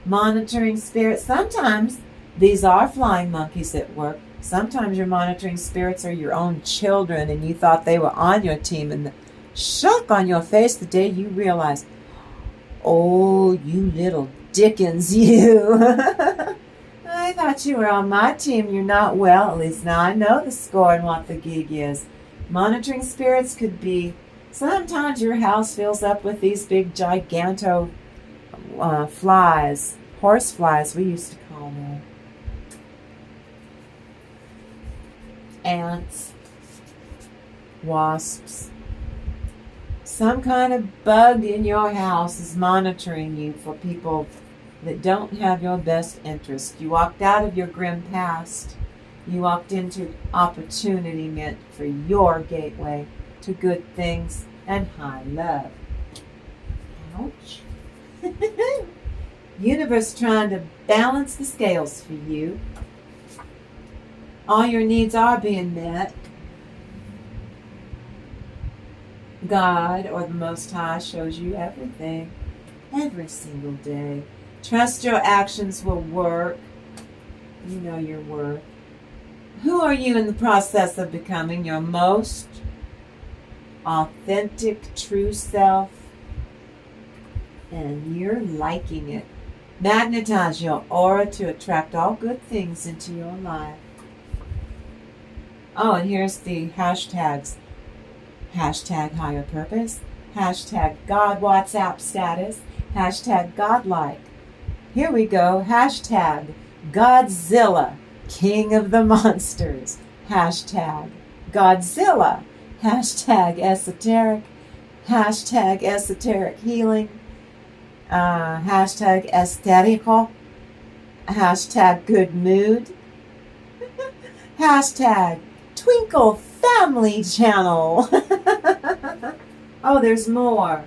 Monitoring spirits. Sometimes these are flying monkeys at work. Sometimes your monitoring spirits are your own children and you thought they were on your team, and the shock on your face the day you realize, oh, you little Dickens, you. I thought you were on my team. You're not. Well, at least now I know the score and what the gig is. Monitoring spirits could be, sometimes your house fills up with these big giganto flies, horse flies we used to call them. Ants, wasps. Some kind of bug in your house is monitoring you for people that don't have your best interest. You walked out of your grim past. You walked into opportunity meant for your gateway to good things and high love. Ouch. Universe trying to balance the scales for you. All your needs are being met. God, or the Most High, shows you everything, every single day. Trust your actions will work. You know your worth. Who are you in the process of becoming? Your most authentic, true self. And you're liking it. Magnetize your aura to attract all good things into your life. Oh, and here's the hashtags. Hashtag higher purpose. Hashtag God WhatsApp status. Hashtag Godlike. Here we go. Hashtag Godzilla, King of the Monsters. Hashtag Godzilla. Hashtag esoteric. Hashtag esoteric healing. Hashtag estético. Hashtag good mood. Hashtag Twinkle Family Channel. Oh, there's more.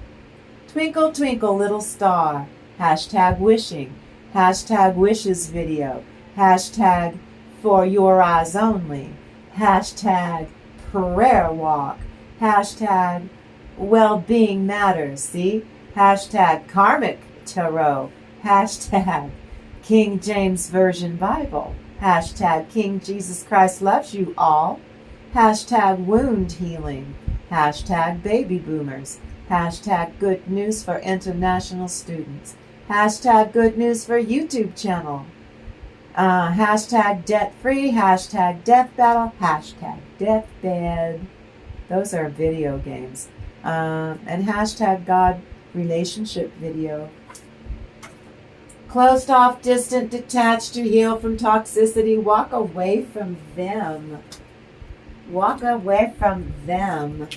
Twinkle, twinkle, little star. Hashtag wishing. Hashtag wishes video. Hashtag for your eyes only. Hashtag prayer walk. Hashtag well-being matters. See? Hashtag karmic tarot. Hashtag King James Version Bible. Hashtag King Jesus Christ loves you all. Hashtag wound healing. Hashtag baby boomers. Hashtag good news for international students. Hashtag good news for YouTube channel. Hashtag debt free. Hashtag death battle. Hashtag deathbed. Those are video games. And hashtag God relationship video. Closed off, distant, detached, to heal from toxicity. Walk away from them. Walk away from them.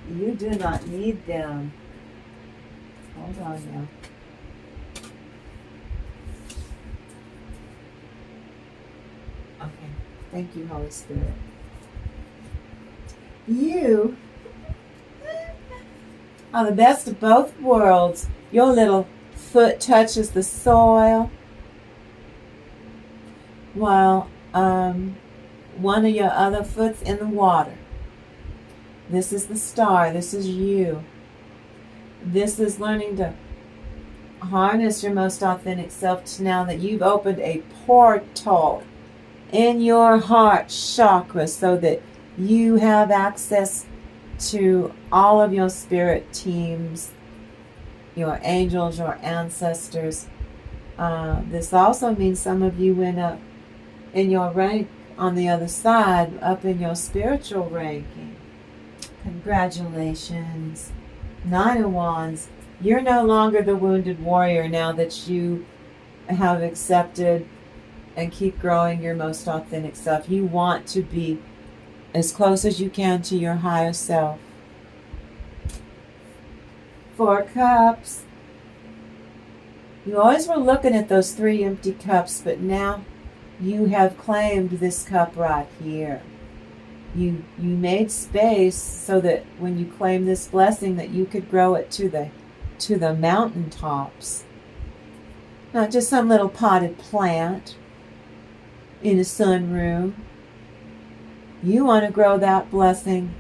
You do not need them. Hold on now. Okay. Thank you, Holy Spirit. You are the best of both worlds. Your little foot touches the soil while one of your other foot's in the water. This is the star. This is you. This is learning to harness your most authentic self now that you've opened a portal in your heart chakra so that you have access to all of your spirit teams, your angels, your ancestors. This also means some of you went up in your rank on the other side, up in your spiritual ranking. Congratulations. Nine of Wands. You're no longer the wounded warrior now that you have accepted and keep growing your most authentic self. You want to be as close as you can to your higher self. Four Cups. You always were looking at those three empty cups, but now you have claimed this cup right here. You made space so that when you claim this blessing that you could grow it to the mountaintops. Not just some little potted plant in a sunroom. You want to grow that blessing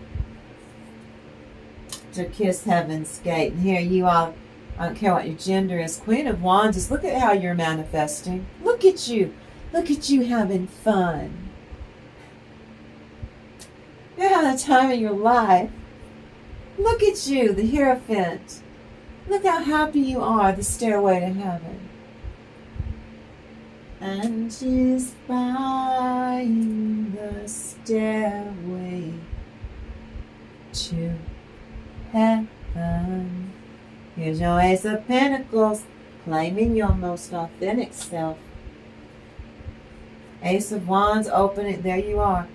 to kiss heaven's gate. And here you are, I don't care what your gender is, Queen of Wands. Just look at how you're manifesting. Look at you. Look at you having fun. You're having the time of your life. Look at you, the Hierophant. Look how happy you are, the stairway to heaven. And she's flying the stairway to heaven. Here's your Ace of Pentacles, claiming your most authentic self. Ace of Wands, open it. There you are.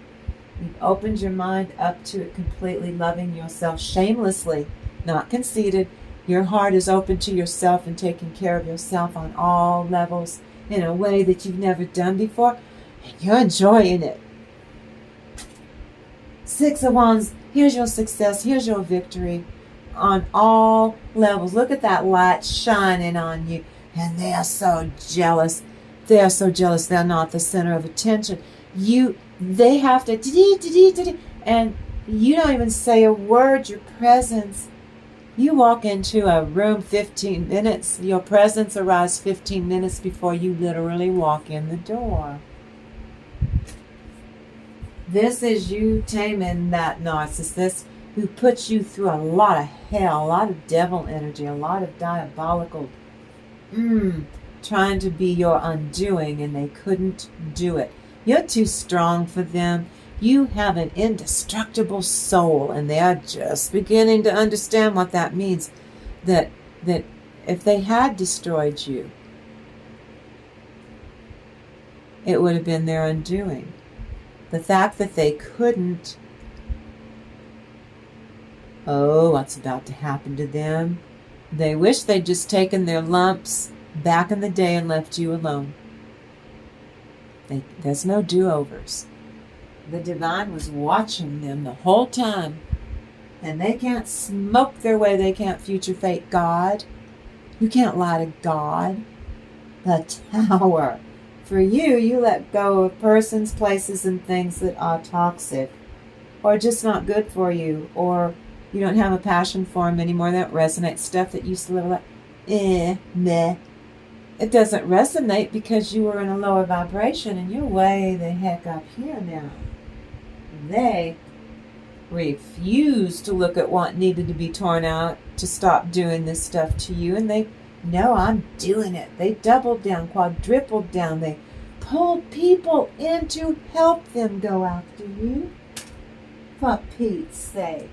You've opened your mind up to it completely, loving yourself shamelessly, not conceited. Your heart is open to yourself and taking care of yourself on all levels in a way that you've never done before, and you're enjoying it. Six of Wands, here's your success, here's your victory on all levels. Look at that light shining on you, and they are so jealous. They are so jealous they're not the center of attention. They have to, and you don't even say a word. Your presence, you walk into a room 15 minutes, your presence arrives 15 minutes before you literally walk in the door. This is you taming that narcissist who puts you through a lot of hell, a lot of devil energy, a lot of diabolical, trying to be your undoing, and they couldn't do it. You're too strong for them. You have an indestructible soul, and they are just beginning to understand what that means. That if they had destroyed you, it would have been their undoing. The fact that they couldn't, what's about to happen to them? They wish they'd just taken their lumps back in the day and left you alone. There's no do-overs. The divine was watching them the whole time, and they can't smoke their way. They can't future fate God. You can't lie to God. The Tower. For you, you let go of persons, places, and things that are toxic or just not good for you, or you don't have a passion for them anymore. That resonates. Stuff that used to live like, meh. It doesn't resonate because you were in a lower vibration, and you're way the heck up here now. They refuse to look at what needed to be torn out to stop doing this stuff to you, and they know I'm doing it. They doubled down, quadrupled down. They pulled people in to help them go after you. For Pete's sake.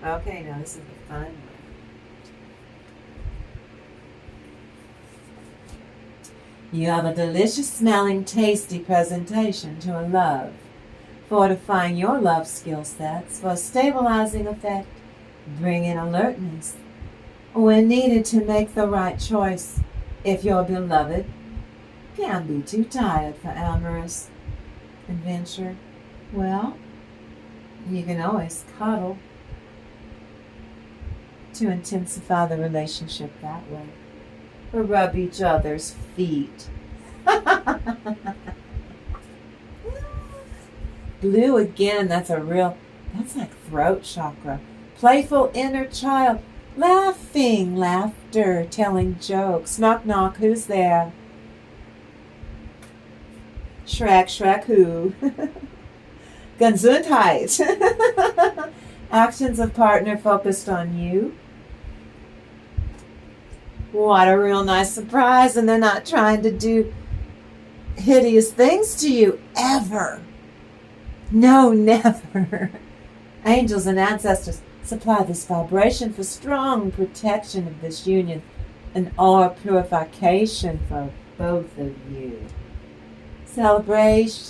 Okay, now this is a fun one. You have a delicious smelling, tasty presentation to a love, fortifying your love skill sets for a stabilizing effect, bringing alertness when needed to make the right choice if your beloved can be too tired for amorous adventure. Well, you can always cuddle to intensify the relationship that way. Or rub each other's feet. Blue again, that's like throat chakra. Playful inner child. Laughing, laughter, telling jokes. Knock, knock, who's there? Shrek, Shrek, who? Gesundheit. Actions of partner focused on you. What a real nice surprise, and they're not trying to do hideous things to you, ever. No, never. Angels and ancestors supply this vibration for strong protection of this union and aura purification for both of you. Celebration.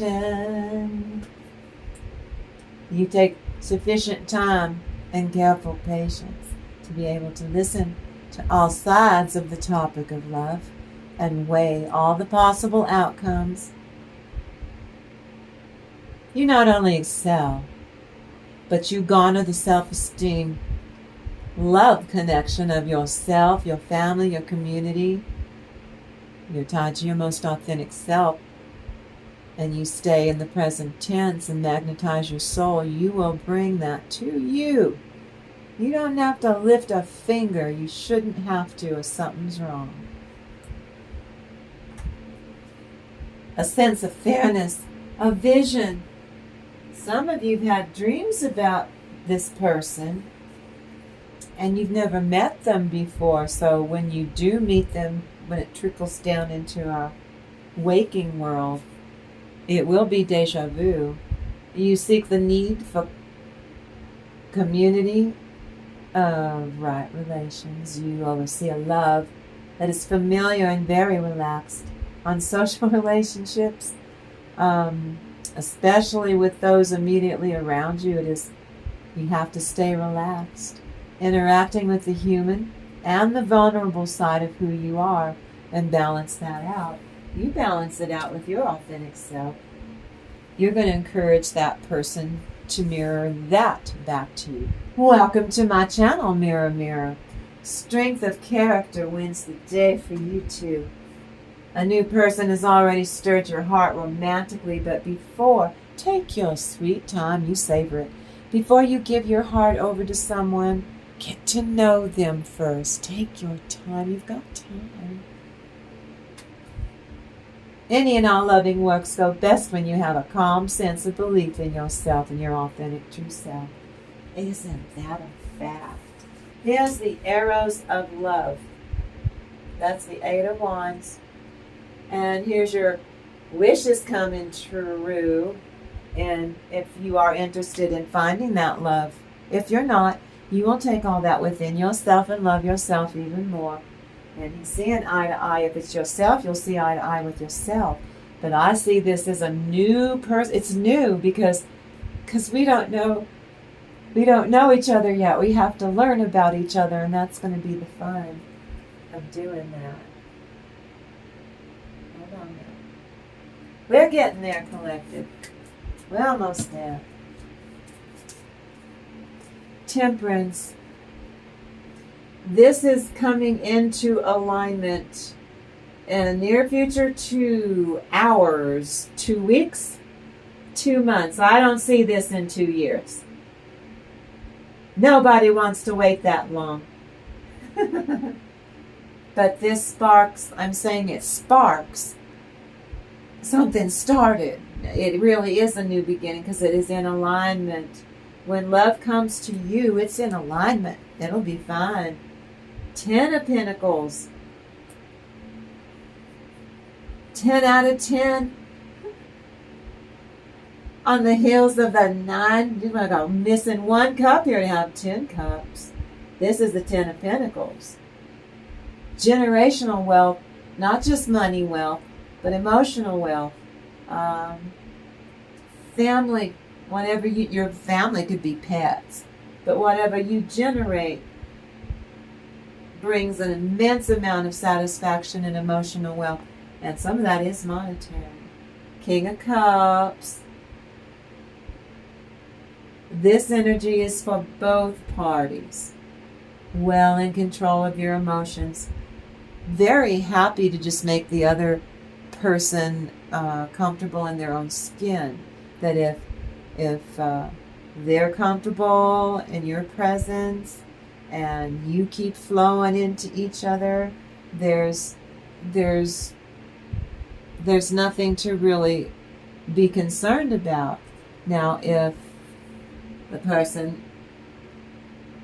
You take sufficient time and careful patience to be able to listen to all sides of the topic of love and weigh all the possible outcomes. You not only excel, but you garner the self-esteem, love connection of yourself, your family, your community. You're tied to your most authentic self, and you stay in the present tense and magnetize your soul. You will bring that to you. You don't have to lift a finger. You shouldn't have to if something's wrong. A sense of fairness, a vision, Some of you have had dreams about this person and you've never met them before. So when you do meet them, when it trickles down into our waking world, it will be deja vu. You seek the need for community of right relations. You oversee a love that is familiar and very relaxed. On social relationships, especially with those immediately around you, you have to stay relaxed. Interacting with the human and the vulnerable side of who you are and balance that out. You balance it out with your authentic self. You're going to encourage that person to mirror that back to you. Welcome to my channel, Mirror Mirror. Strength of character wins the day for you too. A new person has already stirred your heart romantically, but take your sweet time, you savor it. Before you give your heart over to someone, get to know them first. Take your time. You've got time. Any and all loving works go best when you have a calm sense of belief in yourself and your authentic true self. Isn't that a fact? Here's the arrows of love. That's the 8 of Wands. And here's your wishes coming true. And if you are interested in finding that love, if you're not, you will take all that within yourself and love yourself even more. And you see an eye to eye. If it's yourself, you'll see eye to eye with yourself. But I see this as a new person. It's new because we don't know each other yet. We have to learn about each other, and that's going to be the fun of doing that. Hold on now. We're getting there, collective. We're almost there. Temperance. This is coming into alignment in the near future, 2 hours, 2 weeks, 2 months. I don't see this in 2 years. Nobody wants to wait that long. But this sparks, I'm saying it sparks. Something started. It really is a new beginning because it is in alignment. When love comes to you, it's in alignment. It'll be fine. 10 of Pentacles. 10 out of 10. On the heels of the 9, you're going to go missing 1 cup here to have 10 cups. This is the 10 of Pentacles. Generational wealth, not just money wealth, but emotional wealth. Family, whatever your family could be pets, but whatever you generate brings an immense amount of satisfaction and emotional wealth, and some of that is monetary. King of Cups. This energy is for both parties. Well in control of your emotions. Very happy to just make the other person comfortable in their own skin. That if they're comfortable in your presence and you keep flowing into each other, there's nothing to really be concerned about. Now, if the person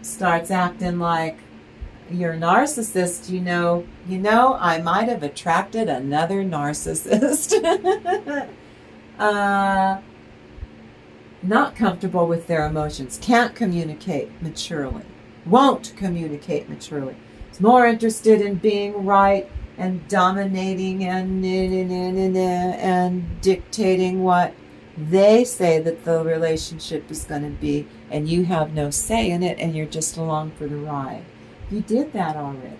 starts acting like you're a narcissist, you know, I might have attracted another narcissist. Not comfortable with their emotions, can't communicate maturely, won't communicate maturely. Is more interested in being right and dominating and dictating what they say that the relationship is going to be, and you have no say in it, and you're just along for the ride. You did that already.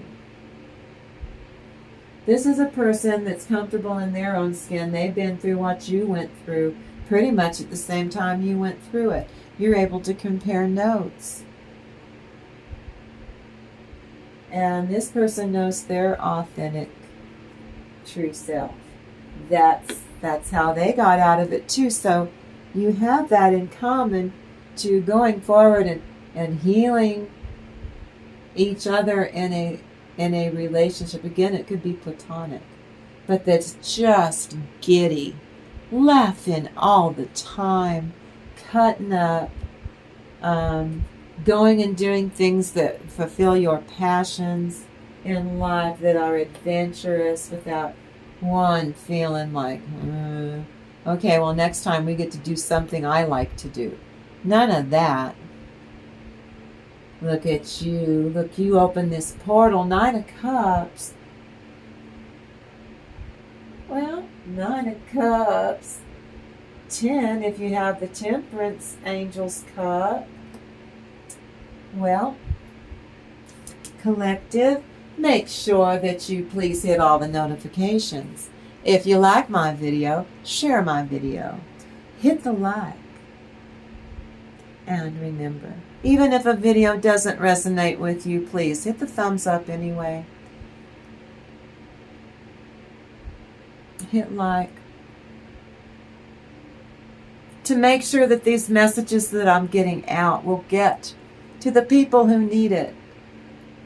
This is a person that's comfortable in their own skin. They've been through what you went through pretty much at the same time you went through it. You're able to compare notes. And this person knows their authentic true self. That's how they got out of it too. So you have that in common to going forward and healing each other in a relationship. Again, it could be platonic, but that's just giddy, laughing all the time, cutting up, going and doing things that fulfill your passions in life, that are adventurous, without one feeling like, okay, well, next time we get to do something I like to do. None of that. Look at you. Look, you open this portal. 9 of Cups. Well, 9 of Cups. 10 if you have the Temperance Angel's Cup. Well, collective, make sure that you please hit all the notifications. If you like my video, share my video. Hit the like. And remember, even if a video doesn't resonate with you, please hit the thumbs up anyway. Hit like. To make sure that these messages that I'm getting out will get to the people who need it.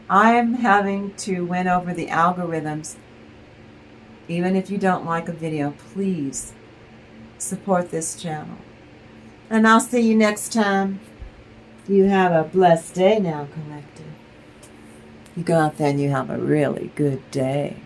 I'm having to win over the algorithms. Even if you don't like a video, please support this channel. And I'll see you next time. You have a blessed day now, collective. You go out there and you have a really good day.